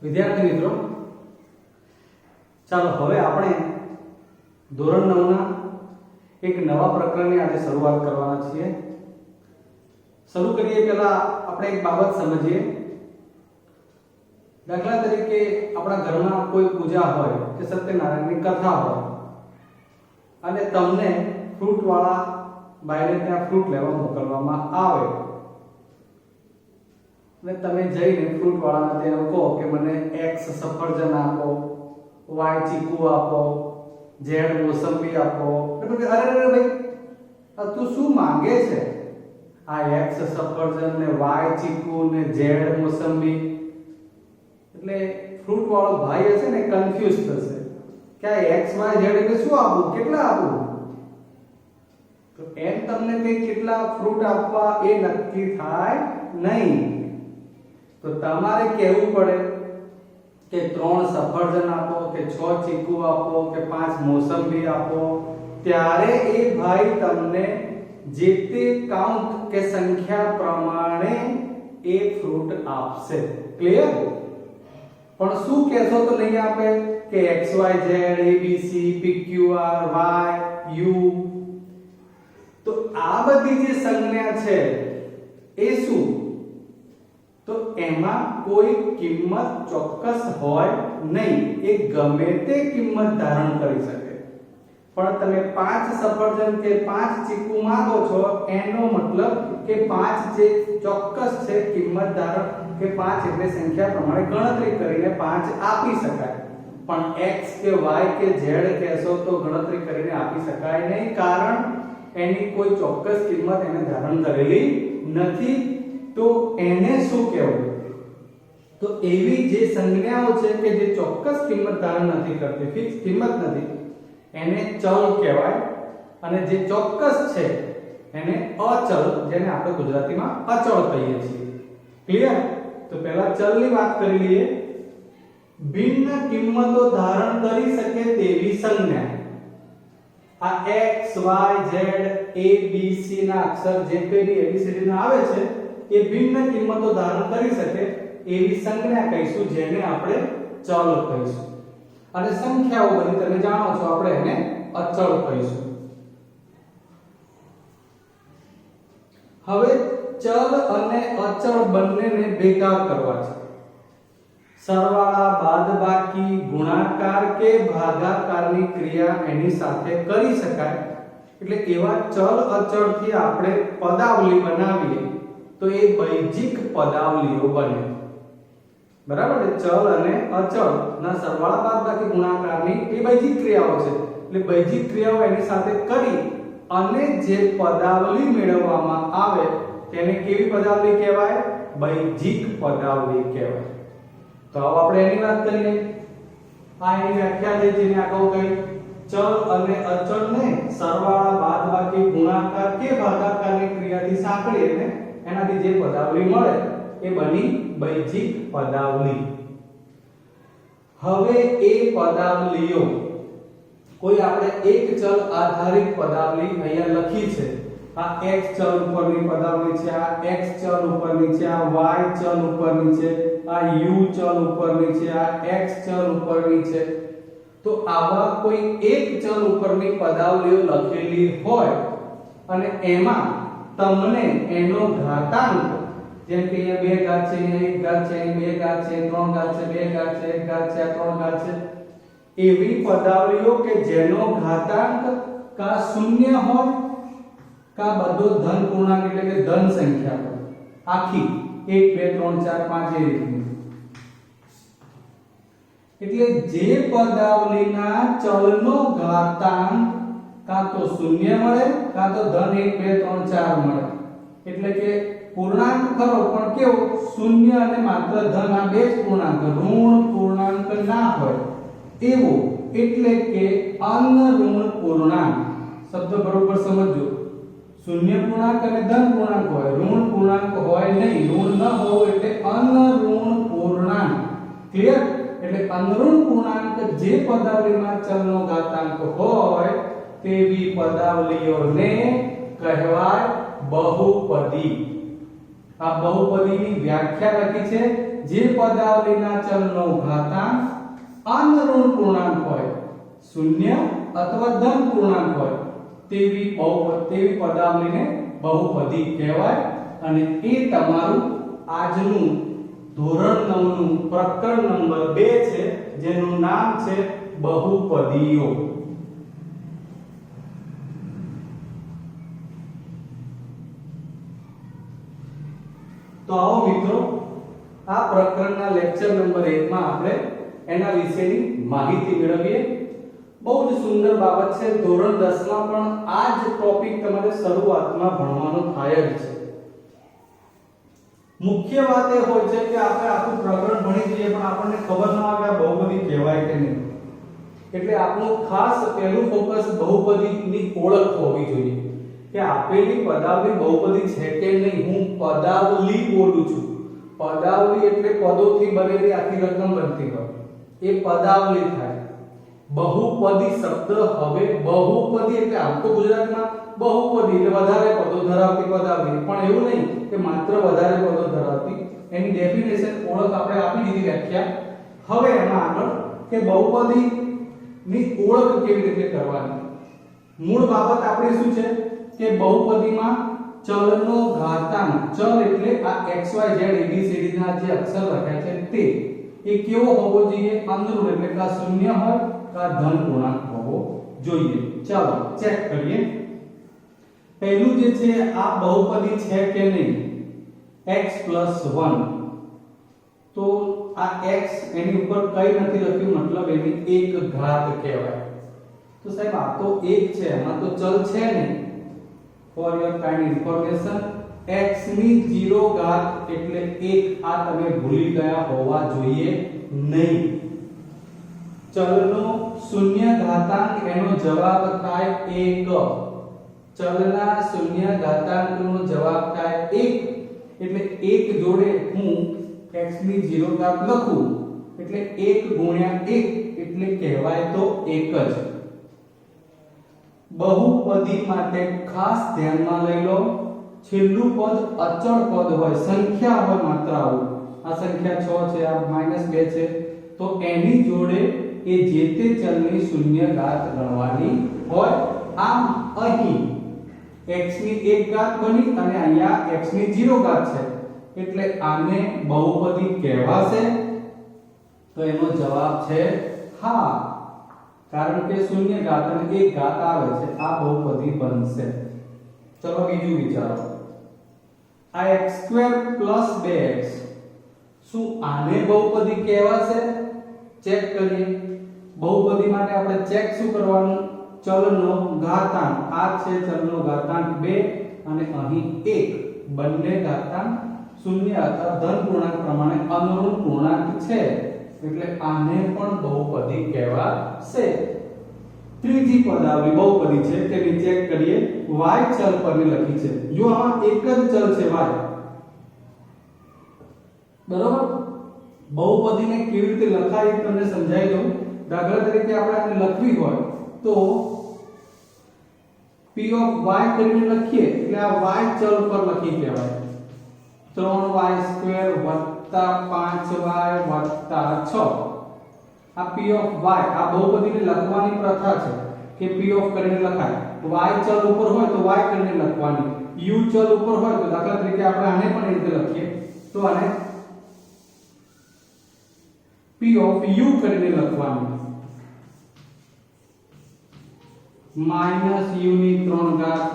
વિદ્યાર્થી મિત્રો, ચાલો હવે આપણે ધોરણ 9 ના એક નવા પ્રકરણની આજે શરૂઆત કરવાના છીએ. શરૂ કરીએ પહેલા આપણે એક બાબત સમજીએ. દાખલા તરીકે આપણા ઘરમાં કોઈ પૂજા હોય કે સત્યનારાયણની કથા હોય અને તમને ફ્રૂટ વાળા ભાઈને ત્યાં ફ્રૂટ લેવા મોકલવામાં આવે અને તમે જઈને ફ્રૂટ વાળાને ત્યાં કહો કે મને x સફરજન આપો, y ચીકુ આપો, z મોસંબી આપો. એટલે અરે અરે ભાઈ તું શું માંગે છે? આ x સફરજન ને y ચીકુ ને z મોસંબી. એટલે ફ્રૂટ વાળો ભાઈ હશે ને કન્ફ્યુઝ થશે કે આ x y z એટલે શું આપું, કેટલા આપું. તો એમ તમને કે કેટલા ફ્રૂટ આપવા એ નક્કી થાય નહીં. તો તમારે કહેવું પડે કે 3 સફરજન આપો કે 6 ચીકુ આપો કે 5 મોસંબી આપો. ત્યારે એ ભાઈ તમને જે તે કાઉન્ટ કે સંખ્યા પ્રમાણે એ ફ્રૂટ આપશે. ક્લિયર? પણ શું કહેશો તો નહીં આપે કે x y z a b c p q r y u. તો આ બધી જે સંજ્ઞા છે એ શું? તો એમાં કોઈ કિંમત ચોક્કસ હોય નહીં. એ ગમે તે કિંમત ધારણ કરી શકે. પણ તમે 5 સફરજન કે 5 ચીકુ માંગો છો એનો મતલબ કે 5 જે ચોક્કસ છે કિંમત ધારણ કે 5 એટલે સંખ્યા પ્રમાણે ગણતરી કરીને 5 આપી શકાય. પણ x કે y કે z કહેશો તો ગણતરી કરીને આપી શકાય નહીં, કારણ એની કોઈ ચોક્કસ કિંમત એને ધારણ કરેલી નથી. તો એને શું કહેવું? તો એવી જે સંજ્ઞાઓ છે કે જે ચોક્કસ કિંમત ધારણ નથી કરતી, ફિક્સ કિંમત નથી, એને ચલ કહેવાય. અને જે ચોક્કસ છે એને અચલ, જેને આપણે ગુજરાતીમાં અચળ કહીએ છીએ. ક્લિયર? તો પહેલા ચલની વાત કરી લઈએ. ભિન્ન કિંમતો ધારણ કરી શકે તેવી સંજ્ઞા. આ x y z a b c ના અક્ષર જે પેલી abcd ના આવે છે એ ભિન્ન કિંમતો ધારણ કરી શકે એવી સંજ્ઞા કહીશું, જેને આપણે ચલ કહીશું. અને સંખ્યાઓ બધી તમે જાણો છો, આપણે એને અચળ કહીશું. હવે ચલ અને અચળ બંનેને ભેગા કરવા છે. સરવાળા, બાદબાકી, ગુણાકાર કે ભાગાકારની ક્રિયા એની સાથે કરી શકાય. એટલે એવા ચલ અચળ થી આપણે પદાવલી બનાવીએ તો એ બૈજિક પદાવલીઓ બને. બરાબર? ચલ અને અચળ ના સરવાળા, બાદબાકી, ગુણાકારની એ બૈજિક ક્રિયાઓ છે. એટલે બૈજિક ક્રિયાઓ એની સાથે કરી અને જે પદાવલી મેળવવામાં આવે તેને કેવી પદાવલી કહેવાય? બૈજિક પદાવલી કહેવાય. તો હવે આપણે એની વાત કરીએ. આ એની વ્યાખ્યા છે જેને અગાઉ કહી. ચલ અને અચળને સરવાળા, બાદબાકી, ગુણાકાર કે ભાગાકારની ક્રિયાથી સાંકળીને એનાથી જે પદાવલી મળે એ બની બૈજિક પદાવલી. હવે એ પદાવલીઓ કોઈ આપણે એક ચલ આધારિત પદાવલી અહીંયા લખી છે. આ x ચલ ઉપરની પદાવલી છે, આ x ચલ ઉપરની છે, આ y ચલ ઉપરની છે, આ u ચલ ઉપરની છે, આ x ચલ ઉપરની છે. તો આવા કોઈ એક ચલ ઉપરની પદાવલીઓ લખેલી હોય અને એમાં તમને એનો ઘાતાંક, જેમ કે અહીંયા 2 ઘાત છે, અહીંયા 1 ઘાત છે, અહીંયા 2 ઘાત છે, 3 ઘાત છે, 2 ઘાત છે, 1 ઘાત છે, 3 ઘાત છે, એવી પદાવલીઓ કે જેનો ઘાતાંક કા શૂન્ય હોય કા બધો ધન પૂર્ણાંક એટલે કે ધન સંખ્યા હોય, આખી 1 2 3 4 5 એ રીતની. એટલે જે પદાવલીના ચલનો ઘાતાંક કાં તો શૂન્ય મળે કાં તો ધન 1 2 3 4 મળે. એટલે કે પૂર્ણાંક ખરો પણ કેવો? શૂન્ય અને માત્ર ધન, આ બે જ પૂર્ણાંક, ઋણ પૂર્ણાંક ના હોય એવો. એટલે કે અનઋણ પૂર્ણાંક. શબ્દ બરોબર સમજો. શૂન્ય પૂર્ણાંક અને ધન પૂર્ણાંક હોય, ઋણ પૂર્ણાંક હોય નહીં. ઋણ ન હોવો એટલે અનઋણ પૂર્ણાંક. ક્લિયર? એટલે અનઋણ પૂર્ણાંક જે પદાવલીમાં ચલનો ઘાતાંક હોય તેવી પદાવલીઓને કહેવાય બહુપદી. આ બહુપદીની વ્યાખ્યા લખી છે, જે પદાવલીના ચલનો ઘાતાંક અનઋણ પૂર્ણાંક હોય, શૂન્ય અથવા ધન પૂર્ણાંક હોય તેવી પદાવલીને બહુપદી કહેવાય. અને એ તમારું આજનું ધોરણ 9 નું પ્રકરણ નંબર 2 છે, જેનું નામ છે બહુપદીઓ. તો આવો મિત્રો, આ પ્રકરણના લેક્ચર નંબર 1 માં આપણે એના વિશેની માહિતી મેળવીએ. બહુ જ સુંદર બાબત છે. ધોરણ 10 માં પણ આ જ ટોપિક તમારે શરૂઆતમાં ભણવાનો થાય જ છે. મુખ્ય વાત એ હોય છે કે આપણે આખું પ્રકરણ ભણી જઈએ પણ આપણને ખબર ન આવે આ બહુપદી કહેવાય કે નહીં. એટલે આપણું ખાસ પહેલું ફોકસ બહુપદીની ઓળખ હોવી જોઈએ કે આપેલી પદાવલી બહુપદી છે કે નહીં. હું પદાવલી બોલું છું. પદાવલી એટલે પદોથી બનેલી આખી રકમ બનતી હોય, એ પદાવલી થાય. બહુપદી શબ્દ હવે બહુપદી એટલે આમ તો ગુજરાતમાં બહુપદી એટલે વધારે પદો ધરાવતી પદાવલી, પણ એવું નહીં કે માત્ર વધારે પદો ધરાવતી. એની ડેફિનેશન ઓળખ આપણે આપી દીધી, વ્યાખ્યા. હવે એમાં આગળ કે બહુપદી ની ઓળખ કેવી રીતે કરવાની. મૂળ બાબત આપણી શું છે કે બહુપદીમાં ચલનો ઘાતાંક, ચલ એટલે આ x y z abcd ના જે અક્ષર લખ્યા છે તે એ કેવો હોવો જોઈએ? અનઋણ એટલે કે શૂન્ય હોય કે ધન પૂર્ણાંક હોવો જોઈએ. ચાલો ચેક કરીએ. પહેલું જે છે આ બહુપદી છે કે નહીં, x + 1. તો આ x એની ઉપર કઈ નથી લખ્યું, મતલબ એની એક ઘાત કહેવાય. તો સાહેબ આ તો 1 છે, એમાં તો ચલ છે નહીં. For your kind information, x ની 0 ઘાત એટલે 1. આ તમે ભૂલી ગયા હોવા જોઈએ નહીં. ચલનો શૂન્ય ઘાતાંક એનો જવાબ થાય 1. ચલના શૂન્ય ઘાતાંકનો જવાબ થાય 1. એટલે 1 જોડે હું x ની 0 ઘાત લખું એટલે 1 ગુણ્યા 1 એટલે કહેવાય તો 1 જ. બહુપદી માટે ખાસ ધ્યાનમાં લઈ લો, છેલ્લું પદ અચળ પદ હોય, સંખ્યા હોય, માત્રાઓ. આ સંખ્યા 6 છે, આ -2 છે, તો એની જોડે એ જે તે ચલની શૂન્ય ઘાત ગણવાની હોય. આમ અહીં x ની 1 ઘાત બની અને અહીંયા x ની 0 ઘાત છે, એટલે આને બહુપદી કહેવાશે. તો એનો જવાબ છે હા, કારણ કે શૂન્ય ઘાત અને 1 ઘાત આવે છે, આ બહુપદી બનશે. ચલો બીજું વિચારો. આ x² + 2x, શું આને બહુપદી કહેવાશે? ચેક કરીએ. બહુપદી માટે આપણે ચેક શું કરવાનું? ચલનો ઘાતાંક, આ છે ચલનો ઘાતાંક 2 અને અહીં 1, બંને ઘાતાંક શૂન્ય અથવા ધન પૂર્ણાંક પ્રમાણે અનઋણ પૂર્ણાંક છે, એટલે આને પણ બહુપદી કહેવાશે. ત્રીજી પદાવલી બહુપદી છે તેની ચેક કરીએ. y ચલ પરની લખી છે. જો આમાં એક જ ચલ છે y, બરોબર. બહુપદીને કેવી રીતે લખાય એ તમને સમજાવી દઉં. દાખલા તરીકે આપણે આને લખવી હોય તો p ઓફ y કરીને લખીએ એટલે આ y ચલ પર લખી કહેવાય. 3y² + 5y + 6. આ p ઓફ y, આ બહુપદીને લખવાની પ્રથા છે કે p ઓફ કરીને લખાય. y ચલ ઉપર હોય તો y કરીને લખવાની, u ચલ ઉપર હોય તો દાખલા તરીકે આપણે આને પણ એ રીતે લખીએ તો આને p ઓફ u કરીને લખવાનું. -u ની 3 ઘાત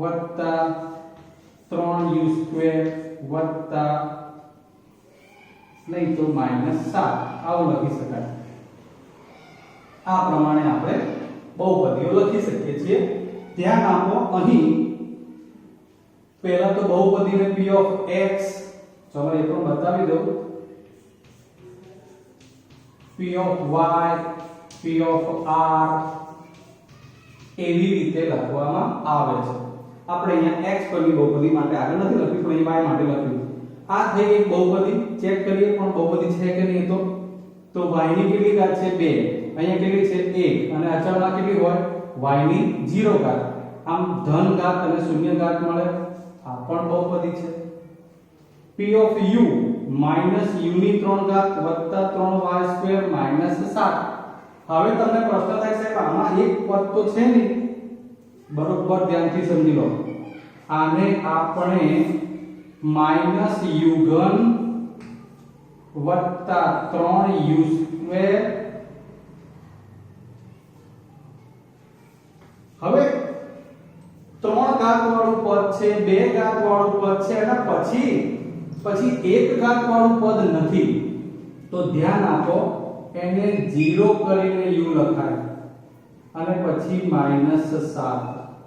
વત્તા 3u² વત્તા નહીં તો -7, આવું લખી શકાય. આ પ્રમાણે આપણે બહુપદીઓ લખી શકીએ છીએ. ધ્યાન આપો, અહીં પહેલા તો બહુપદીને p ઓફ x, ચલો એ પણ બતાવી દઉં. p of y, p of r એવી રીતે લખવામાં આવે છે. આપણે અહીંયા x પરની બહુપદી માટે આગળ નથી લખ્યું, પણ y માટે લખ્યું. આ થઈ એક બહુપદી. ચેક કરીએ પણ બહુપદી છે કે નહીં. તો y ની કેટલી ઘાત છે? 2. અહીંયા કેટલી છે? 1. અને અચળમાં કેટલી હોય? y ની 0 ઘાત. આમ ધન ઘાત અને શૂન્ય ઘાત મળે, આ પણ બહુપદી છે. p of u minus u ની 3 ઘાત વત્તા 3y² માઈનસ 7. હવે તમને પ્રશ્ન થાય સાહેબ આમાં એક પદ તો છે નહીં, બરોબર ધ્યાનથી સમજી લો. આને આપણે માઈનસ u ઘન વત્તા 3u². હવે 3 ઘાત વાળું પદ છે, 2 ઘાત વાળું પદ છે અને પછી 1 ઘાત વાળું પદ નથી, તો ધ્યાન આપો એને 0 કરીને u લખાય અને પછી -7.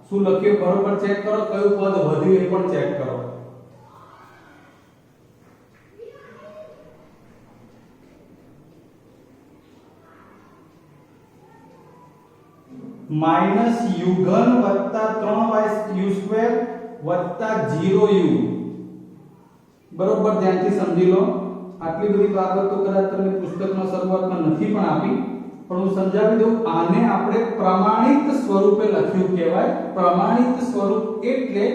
શું લખ્યું બરોબર ચેક કરો, કયું પદ વધ્યું એ પણ ચેક કરો. માઈનસ u ઘન વત્તા 3y² વત્તા 0u. બરોબર ધ્યાનથી સમજી લો. આટલી બધી બાબતો કદાચ તમને પુસ્તકમાં શરૂઆતમાં નથી પણ આપી, પણ હું સમજાવી દઉં. આને આપણે પ્રમાણિત સ્વરૂપે લખ્યું કહેવાય. પ્રમાણિત સ્વરૂપ એટલે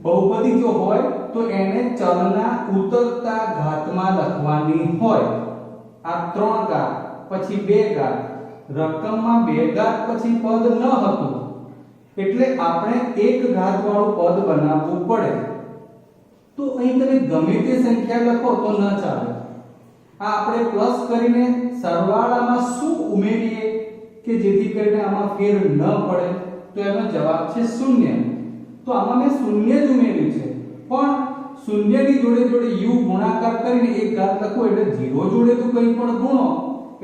બહુપદી જો હોય તો એને ચલના ઉતરતા ઘાતમાં લખવાની હોય. આ 3 ઘાત પછી 2 ઘાત, રકમમાં 2 ઘાત પછી પદ ન હતું એટલે આપણે 1 ઘાત વાળું પદ બનાવવું પડે. તો અહીં તમે ગમે તે સંખ્યા લખો તો ન ચાલે. આ આપણે પ્લસ કરીને સરવાળામાં શું ઉમેરીએ કે જેથી કરીને આમાં ફેર ન પડે, તો એનો જવાબ છે 0. તો આમાં મેં 0 જ ઉમેર્યું છે, પણ 0 ની જોડે જોડે u ગુણાકાર કરીને 1 ઘાત લખો એટલે 0 જોડે તો કંઈ પણ ગુણો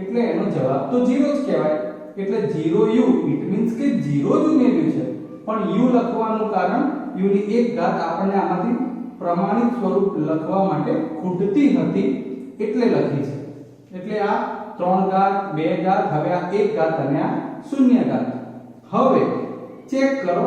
એટલે એનો જવાબ તો 0 જ કહેવાય. એટલે 0u ઇટ મીન્સ કે 0 જ ઉમેર્યું છે, પણ u લખવાનું કારણ u ની 1 ઘાત આપણને આમાંથી પ્રમાણિત સ્વરૂપ લખવા માટે ખૂટતી હતી એટલે લખી છે. એટલે આ 3 ઘાત 2 ઘાત, હવે આ 1 ઘાત અને આ 0 ઘાત. હવે ચેક કરો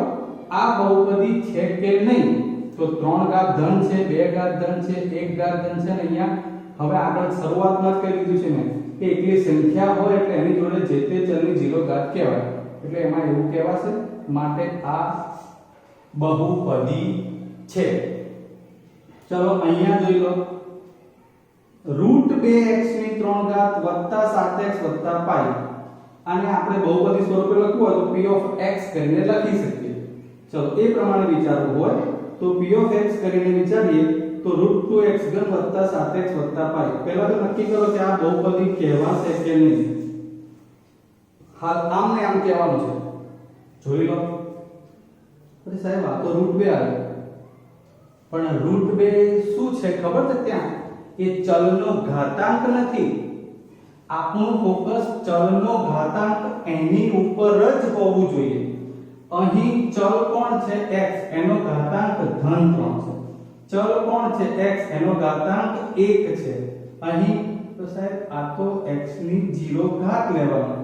આ બહુપદી છે કે નહીં. તો 3 ઘાત ધન છે, 2 ઘાત ધન છે, 1 ઘાત ધન છે, અને અહીંયા હવે આગળ શરૂઆતમાં જ કહી દીધું છે મેં કે એકલી સંખ્યા હોય એટલે એની જોડે જે તે ચલની 0 ઘાત કહેવાય. એટલે એમાં એવું કહેવાશે, માટે આ બહુપદી છે. ચલો અહીંયા જોઈ લો. √2x ની 3 ઘાત વત્તા 7x વત્તા π. આને આપણે બહુપદી સ્વરૂપે લખવું હોય તો p of x કરીને લખી શકીએ. ચલો એ પ્રમાણે વિચારવું હોય તો p of x કરીને વિચારીએ તો √2x ઘન વત્તા 7x વત્તા π. પહેલા તો નક્કી કરો કે આ બહુપદી કહેવાશે કે નહીં. હાલ આમ ને આમ કહેવાનું છે. જોઈ લો. અરે સાહેબ આ તો √2 આવે, પણ √2 શું છે ખબર છે? ત્યાં એ ચલનો ઘાતાંક નથી. આપણું ફોકસ ચલનો ઘાતાંક એની ઉપર જ હોવું જોઈએ. અહીં ચલ કોણ છે? x, એનો ઘાતાંક ધન 3 છે. ચલ કોણ છે? x, એનો ઘાતાંક 1 છે. અહીં તો સાહેબ આ તો x ની 0 ઘાત લેવાનો.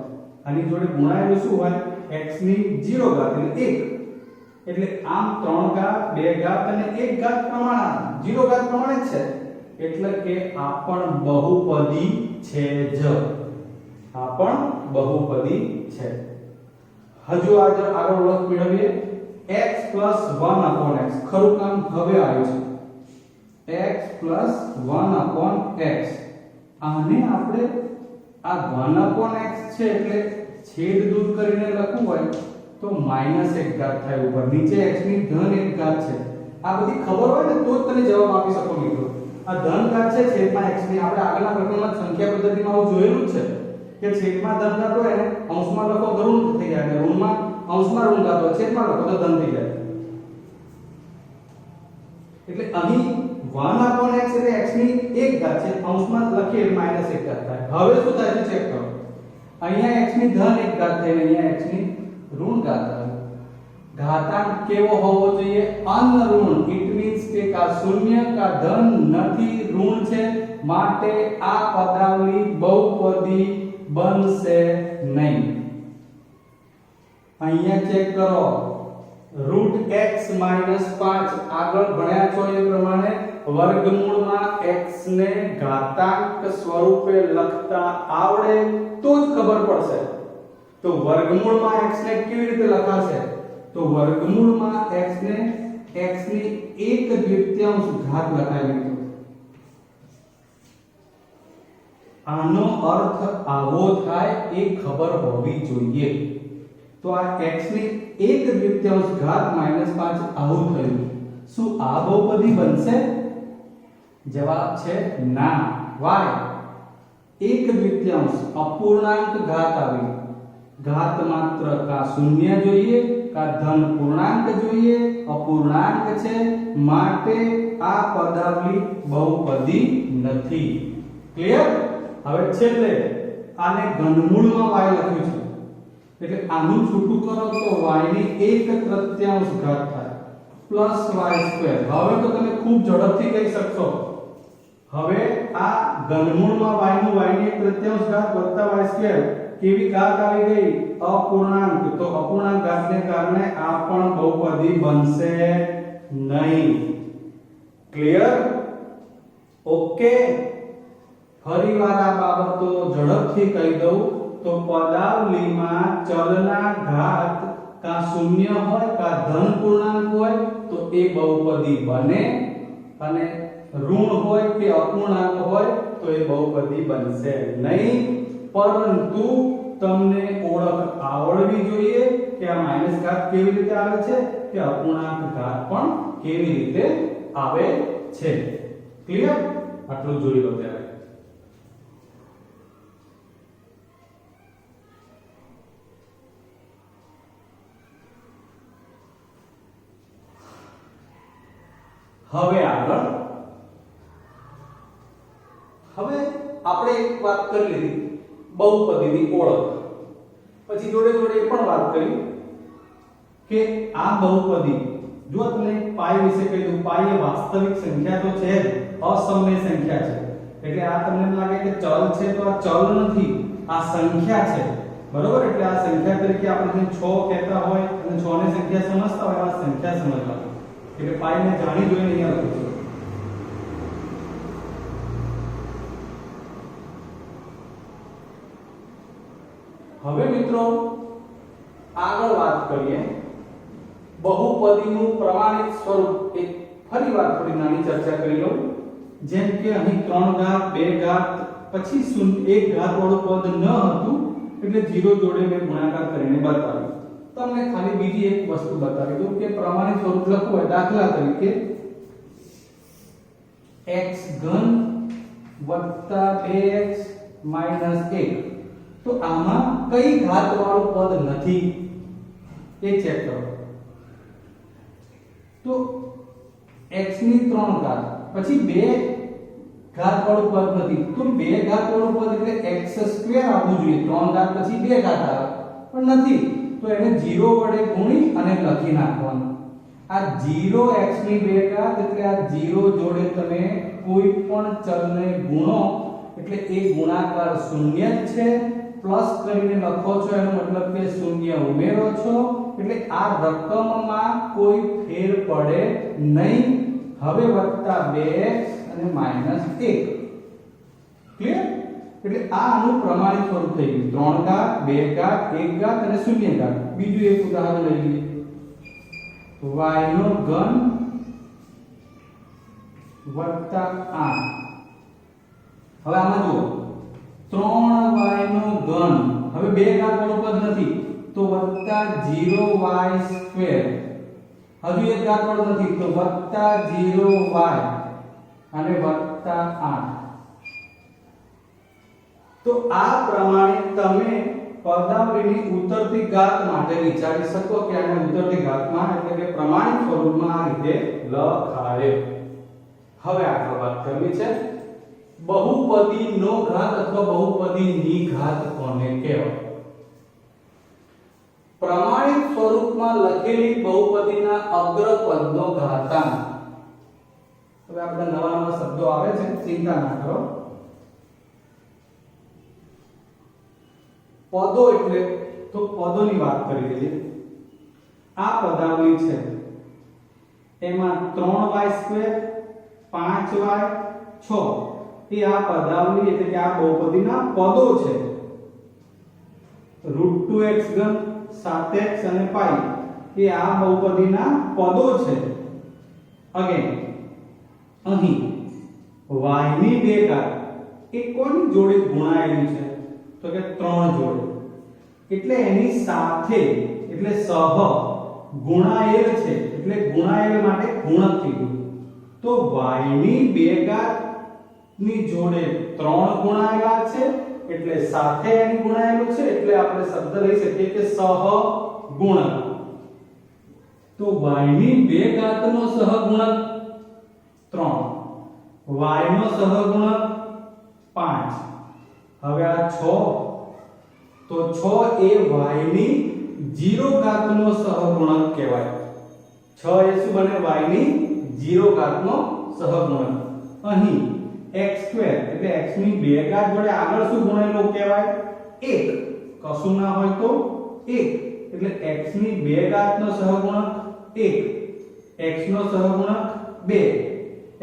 આની જોડે ગુણાયેલું શું હોય? x ની 0 ઘાત એટલે 1. એટલે આમ 3 ઘાત 2 ઘાત અને 1 ઘાત પ્રમાણ 0 ઘાત પ્રમાણે જ છે. એટલે કે આ પણ બહુપદી છે જ. આ પણ બહુપદી છે. હજુ આગળ ઓળખ મેળવીએ. x + 1/x. ખરું કામ હવે આવ્યું છે. x + 1/x. આને આપણે આ 1/x છે એટલે છેદ દૂર કરીને લખવું હોય તો -1 ઘાત થાય ઉપર. નીચે x ની ધન 1 ઘાત છે. આ બધી ખબર હોય ને તો જ તમે જવાબ આપી શકો મિત્રો. આ ધન ઘાત છે છેદમાં x ની. આપણે આગળના પ્રકરણમાં સંખ્યા પદ્ધતિમાં આવું જોયેલું જ છે કે છેદમાં ધન ઘાત હોય ને અંશમાં લખો તો ઋણ થઈ જાય, અને ઋણમાં અંશમાં ઋણ ઘાત હોય છેદમાં લખો તો ધન થઈ જાય. એટલે અહીં 1/x એટલે x ની 1 ઘાત છે, અંશમાં લખીએ એટલે -1 ઘાત થાય. હવે શું થાય છે ચેક કરો. અહીંયા x ની ધન 1 ઘાત થઈ અને અહીંયા x ની ઋણ ઘાત આવે. ઘાતાંક કેવો હોવો જોઈએ? અનઋણ. ઇટ મીન્સ કે કા શૂન્ય કા ધન નથી, ઋણ છે. માટે આ પદાવલી બહુપદી બનશે નહીં. અહીંયા ચેક કરો. √x - 5 આગળ ભણ્યા છો એ પ્રમાણે વર્ગમૂળમાં x ને ઘાતાંક સ્વરૂપે લખતા આવડે તો જ ખબર પડશે. તો વર્ગમૂળમાં x ને કેવી રીતે લખાશે? તો વર્ગમૂળમાં x ને x ની 1/2 ઘાત લખાવી. આનો અર્થ આવો થાય એ ખબર હોવી જોઈએ. તો આ x ની 1/2 ઘાત -5 આવું થયું. શું આ બહુપદી બનશે? જવાબ છે ના. y 1/2 અપૂર્ણાંક ઘાત આવી. ઘાત માત્ર કા શૂન્ય જોઈએ કા ધન પૂર્ણાંક જોઈએ. અપૂર્ણાંક છે માટે આ પદાવલી બહુપદી નથી. ક્લિયર? હવે છેલ્લે આને ઘનમૂળમાં y લખ્યું છે એટલે આનું છૂટું કરો તો y ની 1/3 ઘાત થાય પ્લસ y². હવે તો તમે ખૂબ ઝડપથી કહી શકશો. હવે આ ઘનમૂળમાં y નું y ની 1/3 ઘાત વત્તા y² કેવી ઘાત આવી ગઈ? અપૂર્ણાંક. તો અપૂર્ણાંક ઘાતને કારણે આ પણ બહુપદી બનશે નહીં. ક્લિયર? ઓકે. ફરીવાર આ બાબતો ઝડપથી કહી દઉં તો પદાવલીમાં ચલના ઘાત કા શૂન્ય હોય કા ધન પૂર્ણાંક હોય તો એ બહુપદી બને, અને ઋણ હોય કે અપૂર્ણાંક હોય તો એ બહુપદી બનશે નહીં. પરંતુ તમને ઓળખ આવડવી જોઈએ કે આ માઈનસ ઘાત કેવી રીતે આવે છે કે અપૂર્ણાંક ઘાત પણ કેવી રીતે આવે છે. ક્લિયર? આટલું જોઈ લો ત્યારે. હવે આગળ આપણે એક વાત કરી લીધી બહુપદીની ઓળખ. પછી જોડે જોડે એ પણ વાત કરી કે આ બહુપદી, જો તમને પાઈ વિશે કહી દઉં, પાઈ એ વાસ્તવિક સંખ્યા તો છે જ, અસમય સંખ્યા છે. એટલે આ તમને લાગે કે ચલ છે તો આ ચલ નથી, આ સંખ્યા છે. બરોબર? એટલે આ સંખ્યા તરીકે આપણે 6 કહેતા હોય અને 6 ને સંખ્યા સમજતા હોય, આ સંખ્યા સમજવા. એટલે પાઈ ને જાણી જોઈને અહીંયા લખું છું. હવે મિત્રો આગળ વાત કરીએ બહુપદીનું પ્રમાણિત સ્વરૂપ. એક ફરીવાર થોડી નાની ચર્ચા કરી લઉં. જેમ કે અહીં 3 ઘાત 2 ઘાત પછી 1 ઘાત વાળું પદ ન હતું એટલે 0 જોડે મેં ગુણાકાર કરીને બતાવ્યું. તમને ખાલી બીજી એક વસ્તુ બતાવી દઉં કે પ્રમાણિત સ્વરૂપ લખવું હોય, દાખલા તરીકે x3 2x 1, તો આમાં કઈ ઘાત વાળું પદ નથી એ ચેક કરો. તો x ની 3 ઘાત પછી 2 ઘાત વાળું પદ નથી, તો 2 ઘાત વાળું પદ એટલે x² આવવું જોઈએ. 3 ઘાત પછી 2 ઘાત આવે પણ નથી, તો એને 0 વડે ગુણી અને લખી નાખવાનું. આ 0x ની 2 ઘાત એટલે આ 0 જોડે તમે કોઈ પણ ચલને ગુણો એટલે એ ગુણાકાર શૂન્ય જ છે. પ્લસ કરીને લખો છો એનો મતલબ કે શૂન્ય ઉમેરો છો, એટલે આ રકમમાં કોઈ ફેર પડે નહીં. હવે વત્તા 2x અને -1. ક્લિયર? એટલે આ આનું પ્રમાણિત સ્વરૂપ થઈ ગયું. 3 ઘાત 2 ઘાત 1 ઘાત અને 0 ઘાત. બીજું એક ઉદાહરણ લઈ લઈએ. y નો ઘન વત્તા 8. હવે આમાં જુઓ 3y નો ઘન, હવે 2 ઘાત વાળું પદ નથી તો વત્તા 0y². હજુ 1 ઘાત વાળું નથી તો વત્તા 0y અને વત્તા 8. તો આ પ્રમાણે તમે પદાવલીની ઉતરતી ઘાત માટે વિચારી શકો કે આને ઉતરતી ઘાતમાં એટલે કે પ્રમાણિત સ્વરૂપમાં આ રીતે લખાય. હવે આગળ વાત કરવી છે બહુપદીનો ઘાત અથવા બહુપદીની ઘાત કોને કહેવાય. પ્રમાણિત સ્વરૂપમાં લખેલી બહુપદીના અગ્રપદનો ઘાતાંક. હવે આ બધા નવા નવા શબ્દો આવે છે, ચિંતા ના કરો. પદો એટલે તો પદોની વાત કરી લઈએ. આ પદાવલી છે એમાં 3y² 5y 6 એ આ પદાવલી એટલે કે આ બહુપદીના પદો છે. √2x3 7x અને પાઈ એ આ બહુપદીના પદો છે. અગેન અહીં y ની 2 ઘાત એ કોની જોડે ગુણાયેલી છે તો કે 3 જોડે એટલે એની સાથે એટલે સહ ગુણાયેલ છે એટલે ગુણાયેલ માટે ગુણક કીધું તો y ની 2 ઘાત ની જોડે 3 ગુણાયેલા છે એટલે સાથે એની ગુણાયેલું છે એટલે આપણે શબ્દ લઈ શકીએ કે સહગુણક તો y ની 2 ઘાતનો સહગુણક 3 y નો સહગુણક 5 હવે આ 6 તો 6 એ y ની 0 ઘાતનો સહગુણક કહેવાય 6 એ શું બને y ની 0 ઘાતનો સહગુણક અહીં x2 એટલે x ની 2 ઘાત જોડે આગળ શું ગુણેલો કહેવાય 1 કશું ના હોય તો 1 એટલે x ની 2 ઘાતનો સહગુણક 1 x નો સહગુણક 2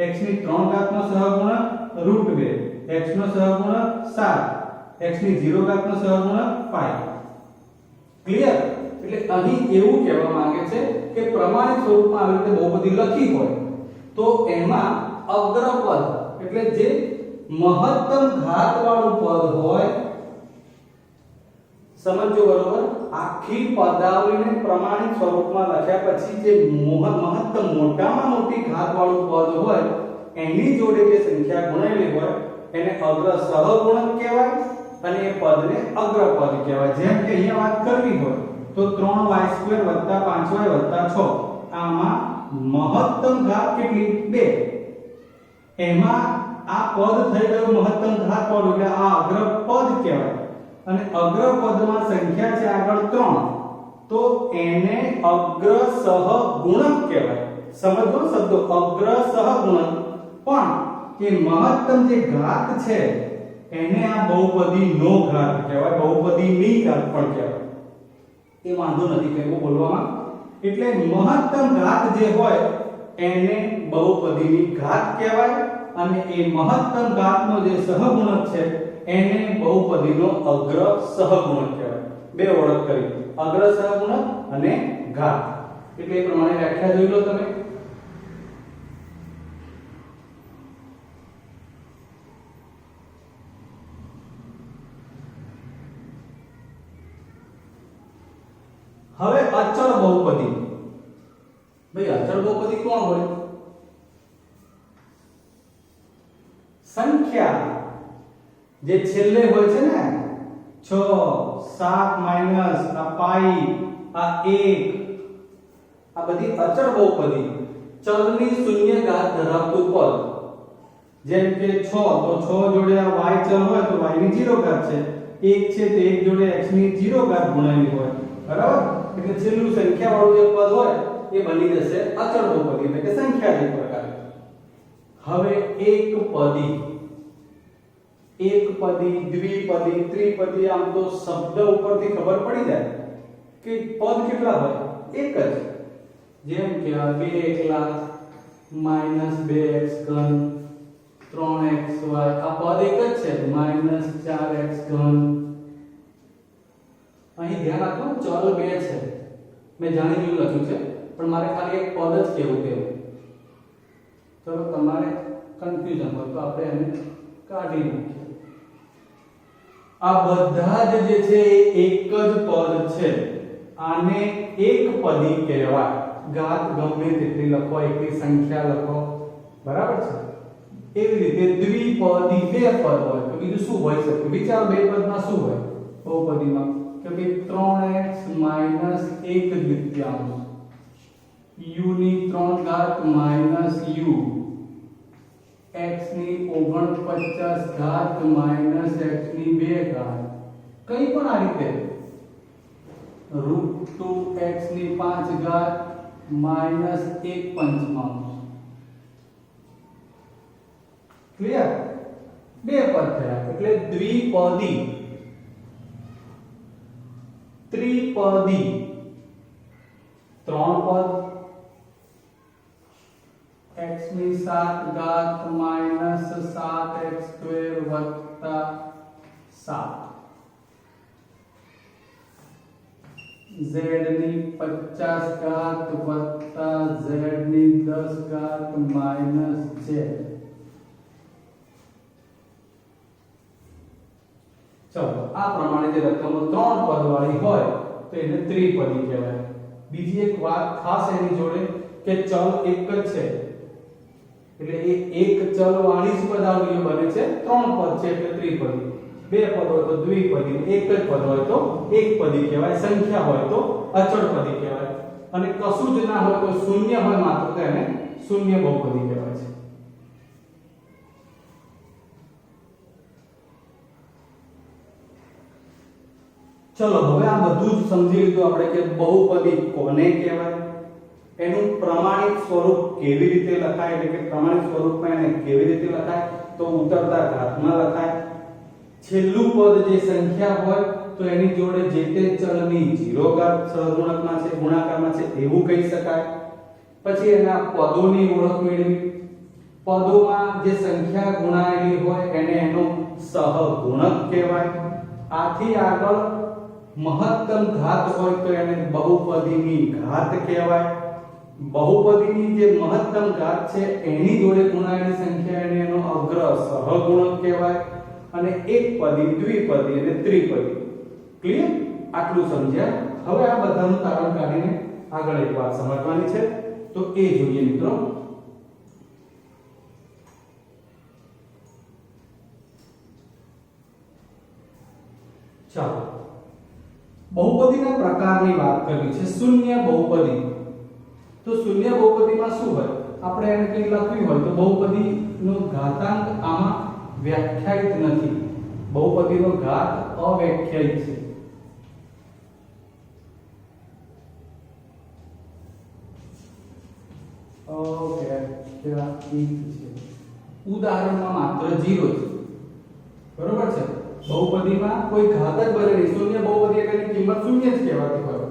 x ની 3 ઘાતનો સહગુણક √2 x નો સહગુણક 7 x ની 0 ઘાતનો સહગુણક 5 ક્લિયર એટલે અહીં એવું કહેવા માંગે છે કે પ્રમાણિત સ્વરૂપમાં આવી રીતે બહુપદી લખી હોય તો એમાં અગ્રપદ એટલે જે મહત્તમ ઘાત વાળું પદ હોય સમજો બરોબર આખી પદાવલીને પ્રમાણિત સ્વરૂપમાં લખ્યા પછી જે મહત્તમ મોટામાં મોટી ઘાત વાળું પદ હોય એની જોડે જે સંખ્યા ગુણેલી હોય એને અગ્ર સહગુણક કહેવાય અને એ પદને અગ્રપદ કહેવાય જેમ કે અહીંયા વાત કરવી હોય તો 3y² + 5y + 6 આમાં મહત્તમ ઘાત કેટલી 2 એમાં આ પદ થઈ ગયું મહત્તમ ઘાત વાળું એટલે આ અગ્રપદ કહેવાય અને અગ્રપદમાં સંખ્યા છે આગળ 3 તો એને અગ્ર સહગુણક કહેવાય સમજો શબ્દો અગ્ર સહગુણક પણ કે મહત્તમ જે ઘાત છે એને આ બહુપદી નો ઘાત કહેવાય બહુપદી ની ઘાત પણ કહેવાય એ વાંધો નથી કે બોલવામાં એટલે મહત્તમ ઘાત જે હોય એને બહુપદીની ઘાત કહેવાય અને એ મહત્તમ ઘાતનો જે સહગુણક છે એને બહુપદીનો અગ્ર સહગુણક કહેવાય બે ઓળખ કરી અગ્ર સહગુણક અને ઘાત એટલે એ પ્રમાણે વ્યાખ્યા જોઈ લો તમે હવે અચળ બહુપદી ભાઈ અચળ બહુપદી કોણ હોય સંખ્યા જે છેલ્લે હોય છે ને 6 7 માઈનસ આ પાઈ આ 1 આ બધી અચળ બહુપદી ચલની શૂન્ય ઘાત ધરાવતું પદ જેમ કે 6 તો 6 જોડે આ y ચલ હોય તો y ની 0 ઘાત છે 1 છે તો 1 જોડે x ની 0 ઘાત ગુણાયેલી હોય બરાબર એટલે છેલ્લું સંખ્યા વાળું જે પદ હોય એ બની જશે અચળ બહુપદી એટલે કે સંખ્યાજનક પ્રકાર હવે એકપદી દ્વિપદી ત્રિપદી આમ તો શબ્દ ઉપરથી ખબર પડી જાય કે પદ કેટલા હોય એક જ જેમ કે 2 એકલા -2x3 3xy આ પદ એક જ છે -4x3 અહીં ધ્યાન આપો ચલ 2 છે મેં જાણી જોયું લખ્યું છે પણ મારે ખાલી એક પદ જ કેવું ચલો તમારે કન્ફ્યુઝન હોય તો આપણે એને કાઢી નાખીએ આ બધા જ જે છે એ એક જ પદ છે આને એકપદી કહેવાય ઘાત ગમે તેટલી લખો એકની સંખ્યા લખો બરાબર છે એવી રીતે દ્વિપદી બે પદ હોય તો બીજું શું હોઈ શકે વિચારો બે પદમાં શું હોય બહુપદીમાં કે ભાઈ 3x - 1/3 u ની 3 ઘાત માઈનસ u x ની 49 ઘાત માઈનસ x ની 2 ઘાત કઈ પણ આ રીતે √2x ની 5 ઘાત માઈનસ 1/5 ક્લિયર બે પદ થયા એટલે દ્વિપદી ત્રિપદી 3 પદ x ની 7 ઘાત માઈનસ 7x² વત્તા 7 z ની 50 ઘાત વત્તા z ની 10 ઘાત માઈનસ z ચલો આ પ્રમાણે જે રકમો ત્રણ પદ વાળી હોય તો એને ત્રિપદી કહેવાય. બીજી એક વાત ખાસ એની જોડે કે ચલ એક જ છે એટલે એ એક ચલ વાળી જ પદાવલીઓ બને છે. ત્રણ પદ છે એટલે ત્રિપદી, બે પદ હોય તો દ્વિપદી, એક જ પદ હોય તો એકપદી કહેવાય, સંખ્યા હોય તો અચળ પદી કહેવાય અને કશું જ ના હોય તો શૂન્ય હોય માત્ર તો એને શૂન્ય બહુપદી કહેવાય છે. ચલો હવે આ બધું જ સમજી લીધું આપણે કે બહુપદી કોને કહેવાય, એનું પ્રમાણિત સ્વરૂપ કેવી રીતે લખાય એટલે કે પ્રમાણિત સ્વરૂપમાં એને કેવી રીતે લખાય તો ઉતરતા ઘાતમાં લખાય. છેલ્લું પદ જે સંખ્યા હોય તો એની જોડે જે તે ચલની 0 ઘાત સહગુણકમાં છે, ગુણાકારમાં છે એવું કહી શકાય. પછી એના પદોની ઓળખ મેળવી, પદોમાં જે સંખ્યા ગુણાયેલી હોય એને એનો સહગુણક કહેવાય. આથી આગળ મહત્તમ ઘાત હોય તો એને બહુપદીની ઘાત કહેવાય. બહુપદીની જે મહત્તમ ઘાત છે એની જોડે ગુણાયેલી સંખ્યા એને એનો અગ્ર સહગુણક કહેવાય અને એકપદી, દ્વિપદી અને ત્રિપદી. ક્લિયર? આટલું સમજ્યા. હવે આ બધાનું તારણ કાઢીને આગળ એક વાત સમજવાની છે તો એ જોઈએ મિત્રો. ચાલો બહુપદીના પ્રકારની વાત કરવી છે. શૂન્ય બહુપદી. તો શૂન્ય બહુપદીમાં શું હોય? આપણે એને કંઈ લખ્યું હોય તો બહુપદીનો ઘાતાંક આમાં વ્યાખ્યાયિત નથી. બહુપદીનો ઘાત અવ્યાખ્યાયિત છે. ઉદાહરણમાં માત્ર 0 છે. બરોબર છે? બહુપદીમાં કોઈ ઘાત જ બને નહીં. શૂન્ય બહુપદી એટલે એની કિંમત શૂન્ય જ કહેવાતી હોય.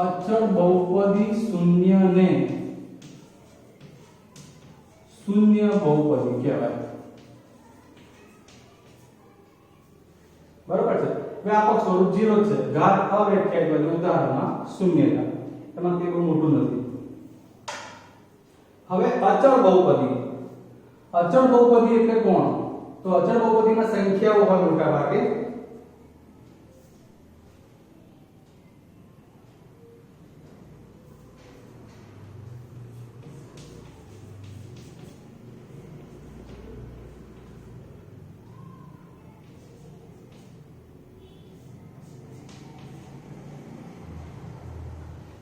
અચળ બહુપદી શૂન્યને શૂન્ય બહુપદી કહેવાય. બરોબર છે? વ્યાપક સ્વરૂપ 0 છે. ઘાત અવ્યાખ્યાયિત હોય ઉદાહરણમાં શૂન્ય ઘાત. એમાં તે બહુ મોટું નથી. હવે અચળ બહુપદી. અચળ બહુપદી એટલે કોણ? તો અચળ બહુપદીમાં સંખ્યાઓ હોય મોટા ભાગે.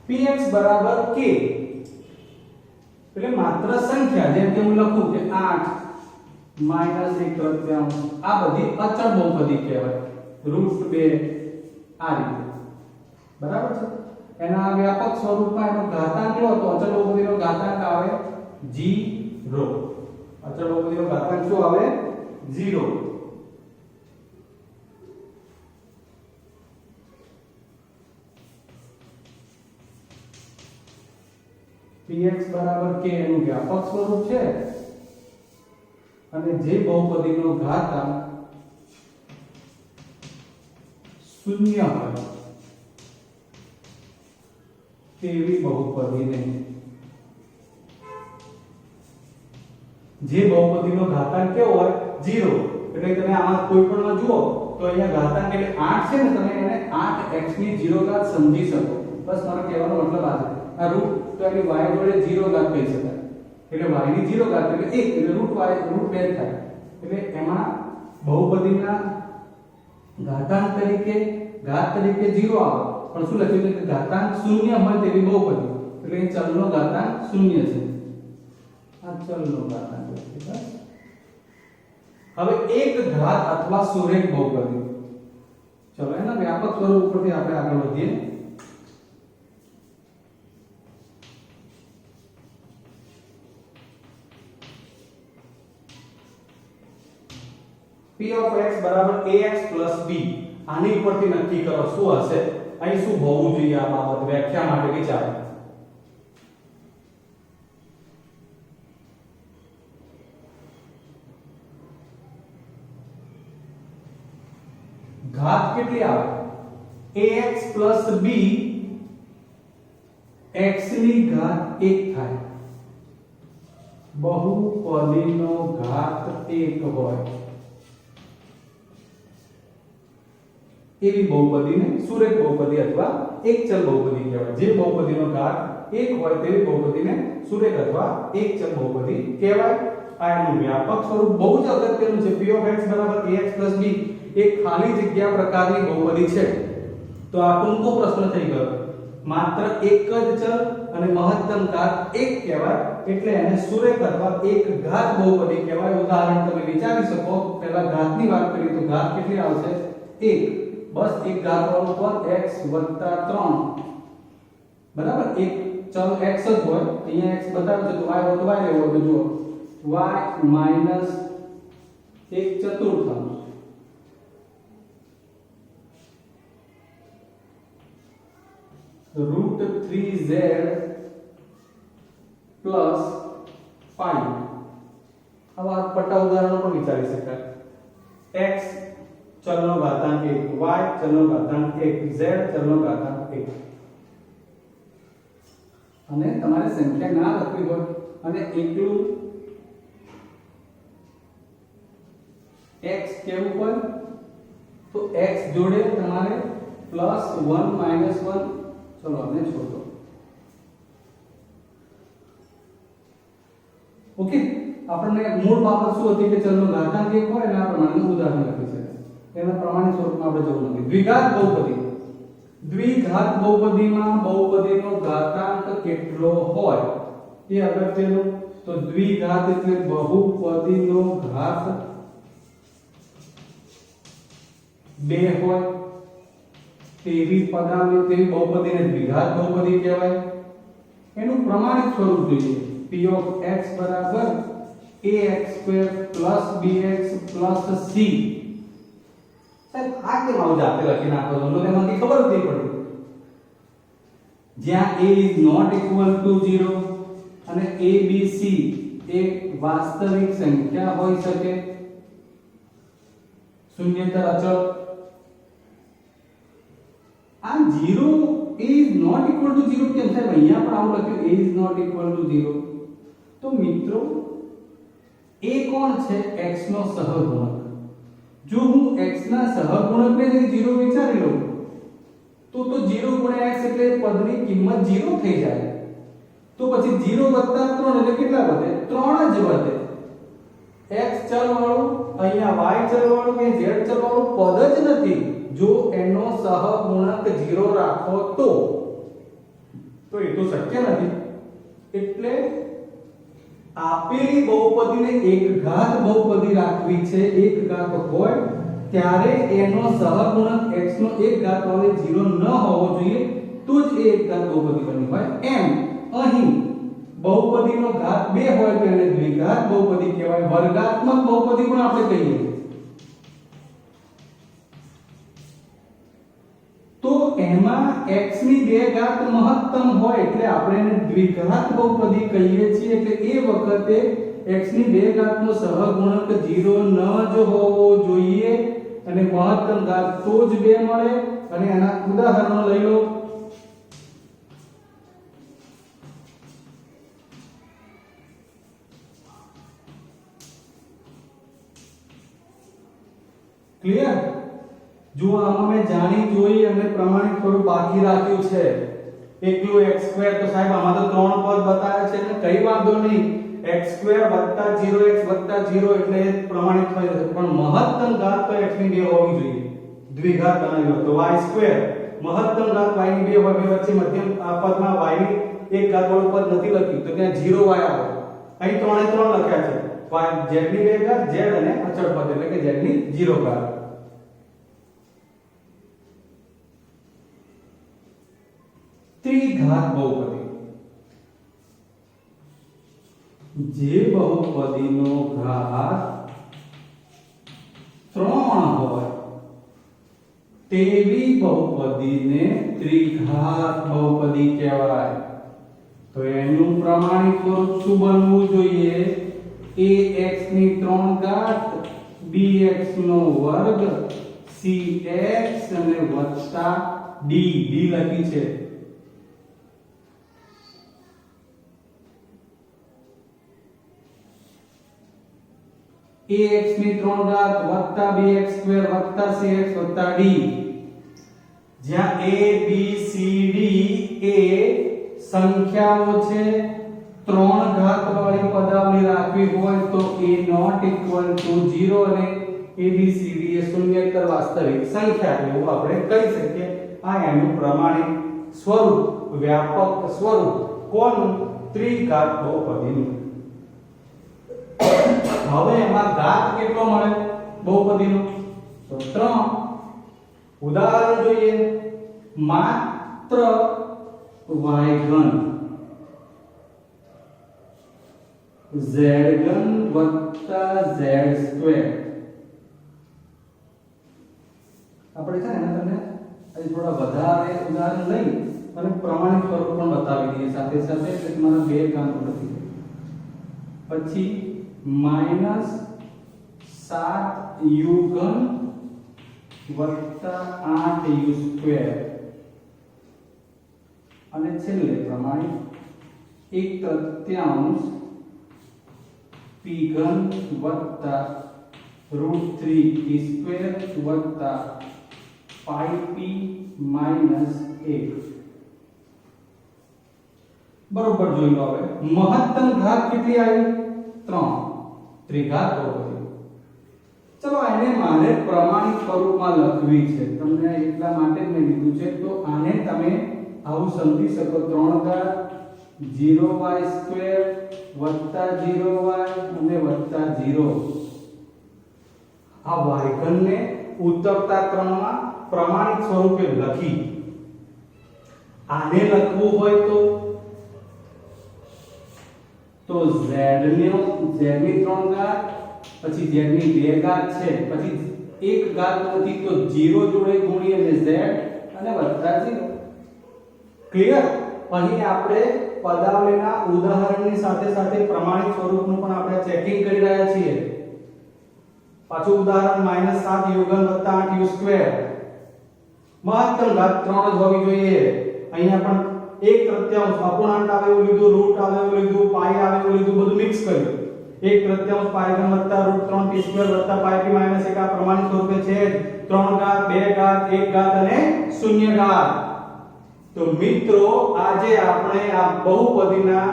px બરાબર k એટલે માત્ર સંખ્યા. જેમ કે હું લખું કે 8 -1/3 આ બધી અચળ બહુપદી કહેવાય. √2 આ રીતે. બરાબર છે? એના વ્યાપક સ્વરૂપમાં એનો ઘાતાંક લો તો અચળ બહુપદીનો ઘાતાંક આવે 0. અચળ બહુપદીનો ઘાતાંક શું આવે? 0. px બરાબર k એનું વ્યાપક સ્વરૂપ છે અને જે બહુપદીનો ઘાતાંક શૂન્ય હોય તેવી બહુપદી નહીં. જે બહુપદીનો ઘાતાંક કેવો હોય? 0. એટલે તમે આમાં કોઈ પણમાં જુઓ તો અહીંયા ઘાતાંક એટલે 8 છે ને, તમે એને 8x ની 0 ઘાત સમજી શકો. બસ મારો કહેવાનો મતલબ આ છે. આ રૂટ તો એટલે y જોડે 0 ઘાત કહી શકાય. એટલે y ની 0 ઘાત એટલે 1 એટલે √2 થાય. એટલે એમાં બહુપદીના ઘાતાંક તરીકે 0 આવે પણ શું લખ્યું છે કે ઘાતાંક શૂન્ય હોય તેવી બહુપદી. એટલે એ ચલનો ઘાતાંક શૂન્ય છે. આ ચલનો ઘાતાંક છે. બસ. હવે એક ઘાત અથવા સુરેખ બહુપદી. ચલો એના વ્યાપક સ્વરૂપ ઉપરથી આપણે આગળ વધીએ. p of x બરાબર ax b. આની ઉપરથી નક્કી કરો શું હશે, અહીં શું હોવું જોઈએ. આ બાબત વ્યાખ્યા માટે વિચારો. ઘાત કેટલી આવે? ax plus b x ની ઘાત 1 થાય બહુપદીનો ઘાત 1 હોય એવી બહુપદીને સુરેખ બહુપદી અથવા એક ચલ બહુપદી કહેવાય. જે બહુપદીનો ઘાત 1 હોય તેવી બહુપદીને સુરેખ અથવા એક ચલ બહુપદી કહેવાય. આ એનું વ્યાપક સ્વરૂપ બહુ જ અગત્યનું છે. p of x બરાબર ax b એક ખાલી જગ્યા પ્રકારની બહુપદી છે. તો આ ટૂંકો પ્રશ્ન થઈ ગયો. માત્ર એક જ ચલ અને મહત્તમ ઘાત 1 કહેવાય એટલે એને સુરેખ અથવા એક ઘાત બહુપદી કહેવાય. ઉદાહરણ તમે વિચારી શકો. પહેલા ઘાતની વાત કરીએ તો ઘાત કેટલી આવશે? 1. બસ એક ઘાત વાળું પદ x + 3 બરાબર. એક ચલ x જ હોય. અહીંયા x બતાવ્યો છે તો y હોય તો y લેવો તો જુઓ y માઈનસ 1/4 √3z પ્લસ 5. આવા પટ્ટા ઉદાહરણો પણ વિચારી શકાય. x ચલનો ઘાતાંક 1, y ચલનો ઘાતાંક 1, z ચલનો ઘાતાંક 1. અને તમારે સંખ્યા ના લખવી હોય અને એકલું x કેવું હોય તો x જોડે તમારે +1 - 1. ચલો આને છોડો. ઓકે, આપણને મૂળ બાબત શું હતી કે ચલનો ઘાતાંક 1 હોય અને આ પ્રમાણેનું ઉદાહરણ લખી છે. એના પ્રમાણિત સ્વરૂપમાં આપણે જવું નથી. દ્વિઘાત બહુપદી. દ્વિઘાત બહુપદીમાં બહુપદીનો ઘાતાંક કેટલો હોય એ અગત્યનું. તો દ્વિઘાત એટલે બહુપદીનો ઘાત 2 હોય તેવી પદાવલી તેવી બહુપદીને દ્વિઘાત બહુપદી કહેવાય. એનું પ્રમાણિત સ્વરૂપ જોઈએ. p of x બરાબર ax² + bx + c. સાહેબ આ કેમ આવું જાતે લખી નાખો છો? તો તેમાંથી ખબર જ નહીં પડી. જ્યાં a is not equal to 0 અને a b c એક વાસ્તવિક સંખ્યા હોઈ શકે, શૂન્યેતર અચળ. આ 0 a is not equal to 0 કેમ સાહેબ? અહીંયા પણ આવું લખ્યું a is not equal to 0. તો મિત્રો a કોણ છે? x નો સહગુણક. જો હું x ના સહગુણકને જ 0 વિચારી લઉં તો 0 * x એટલે પદની કિંમત 0 થઈ જાય. તો પછી 0 + 3 એટલે કેટલા વધે? 3 જ વધે. x ચલ વાળું અહીંયા y ચલ વાળું કે z ચલ વાળું પદ જ નથી. જો એનો સહગુણક 0 રાખો તો એ તો શક્ય નથી. એટલે આપેલી બહુપદીને એક ઘાત બહુપદી રાખવી છે. એક ઘાત હોય ત્યારે એનો સહગુણક x નો એક ઘાત વાળો 0 ન હોવો જોઈએ તો જ એ એક ઘાત બહુપદી બની હોય. એમ અહીં બહુપદીનો ઘાત 2 હોય તો એને દ્વિઘાત બહુપદી કહેવાય. વર્ગાત્મક બહુપદી પણ આપણે કહીએ. તો એમાં x ની 2 ઘાત મહત્તમ હોય એટલે આપણે એને દ્વિઘાત બહુપદી કહીએ છીએ. એટલે એ વખતે x ની 2 ઘાતનો સહગુણક 0 ન જ હોવો જોઈએ અને મહત્તમ ઘાત તો જ 2 મળે. અને એના ઉદાહરણો લઈ લો. ક્લિયર? જો આમાં મેં જાણી જોઈ અને પ્રમાણિત સ્વરૂપ બાકી રાખ્યું છે. એકલું x² તો સાહેબ આમાં તો 3 પદ બતાવે છે એટલે કઈ વાંધો નહીં. x² + 0x + 0 એટલે પ્રમાણિત થઈ જશે. પણ મહત્તમ ઘાત તો x ની 2 હોવી જોઈએ. દ્વિઘાત બનાવ્યો તો y² મહત્તમ ઘાત y ની 2 હોય. બે વચ્ચે મધ્યમ આ પદમાં y ની એક ઘાત વાળું પદ નથી લખ્યું તો ત્યાં 0y આવે. અહીં 3 એ 3 લખ્યા છે. z ની 2 ઘાત z અને અચળ પદ એટલે કે z ની 0 ઘાત. ત્રિઘાત બહુપદી. જે બહુપદીનો ઘાત 3 હોય તેવી બહુપદીને ત્રિઘાત બહુપદી કહેવાય. તો એનું પ્રમાણિત સ્વરૂપ શું બનવું જોઈએ? ax ની 3 ઘાત bx નો વર્ગ cx અને વત્તા ડી ડી લખી છે ax ની 3 ઘાત વત્તા 2x સ્ક્વેર વત્તા cx વત્તા d જ્યાં a b c d એ સંખ્યાઓ છે 3 ઘાત વાળી પદાવલી રાખવી હોય તો a not equal to 0 અને a b c d એ શૂન્યેતર વાસ્તવિક સંખ્યા એવું આપણે કહી શકીએ આ એનું પ્રમાણિત સ્વરૂપ વ્યાપક સ્વરૂપ કોનું ત્રિઘાત બહુપદીનું હવે એમાં ઘાત કેટલો મળે બહુપદીનો તો 3 ઉદાહરણ જોઈએ માત્ર y ઘન z ઘન વત્તા z સ્ક્વેર આપણે છે ને તમને અહીં થોડા વધારે ઉદાહરણ લઈ અને પ્રમાણિત સ્વરૂપ પણ બતાવી દઈએ સાથે સાથે એટલે તમારા બે કામ નથી પછી -7u ઘન વત્તા 8u સ્ક્વેર અને છેલ્લે પ્રમાણિત 1/3 p ઘન વત્તા √3p સ્ક્વેર વત્તા 5p - 1 બરોબર જોઈ લો હવે મહત્તમ ઘાત કેટલી આવી 3 ત્રિઘાત બહુપદી ચલો આને મારે પ્રમાણિત સ્વરૂપમાં લખવી છે તમને એટલા માટે જ મેં લીધું છે તો આને તમે આવું સમજી શકો 3 ઘાત 0y સ્ક્વેર વત્તા 0y અને વત્તા 0 આ y ઘનને ઉત્તરતા ક્રમમાં પ્રમાણિત સ્વરૂપે લખી આને લખવું હોય તો z ની 3 ઘાત પછી z ની 2 ઘાત છે પછી 1 ઘાત નથી તો 0 જોડે ગુણી અને z અને વત્તા 0 ક્લિયર અહીં આપણે પદાવલીના ઉદાહરણની સાથે સાથે પ્રમાણિત સ્વરૂપનું પણ આપણે ચેકિંગ કરી રહ્યા છીએ પાછું ઉદાહરણ -7u ઘન વત્તા 8u સ્ક્વેર મહત્તમ ઘાત 3 જ હોવી જોઈએ અહીંયા પણ 1/3 અપૂર્ણાંક આવે એવું લીધું રૂટ આવે એવું લીધું પાઈ આવે એવું લીધું બધું મિક્સ કર્યું 1/3 પાઈ ઘન વત્તા √3p સ્ક્વેર વત્તા 5p - 1 આ પ્રમાણિત સ્વરૂપે છે 3 ઘાત 2 ઘાત 1 ઘાત અને 0 ઘાત તો મિત્રો આજે આપણે આ બહુપદીના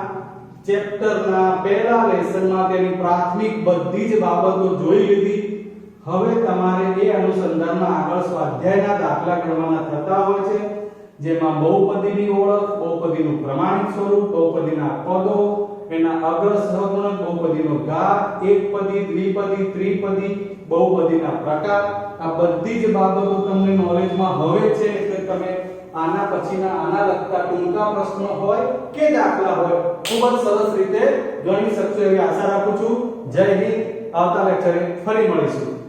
ચેપ્ટરના પહેલા લેસનમાં તેની પ્રાથમિક બધી જ બાબતો જોઈ લીધી હવે તમારે એ અનુસંધાનમાં આગળ સ્વાધ્યાયના દાખલા ગણવાના થતા હોય છે જેમાં બહુપદીની ઓળખ બહુપદીનું પ્રમાણિત સ્વરૂપ બહુપદીના પદો એના અગ્ર સહગુણક બહુપદીનો ઘાત એકપદી દ્વિપદી ત્રિપદી બહુપદીના પ્રકાર આ બધી જ બાબતો તમને નોલેજમાં હવે છે એટલે તમે આના પછીના આના લગતા ટૂંકા પ્રશ્નો હોય કે દાખલા હોય ખૂબ જ સરસ રીતે ગણી શકશો એવી આશા રાખું છું જય હિન્દ આવતા લેક્ચરે ફરી મળીશું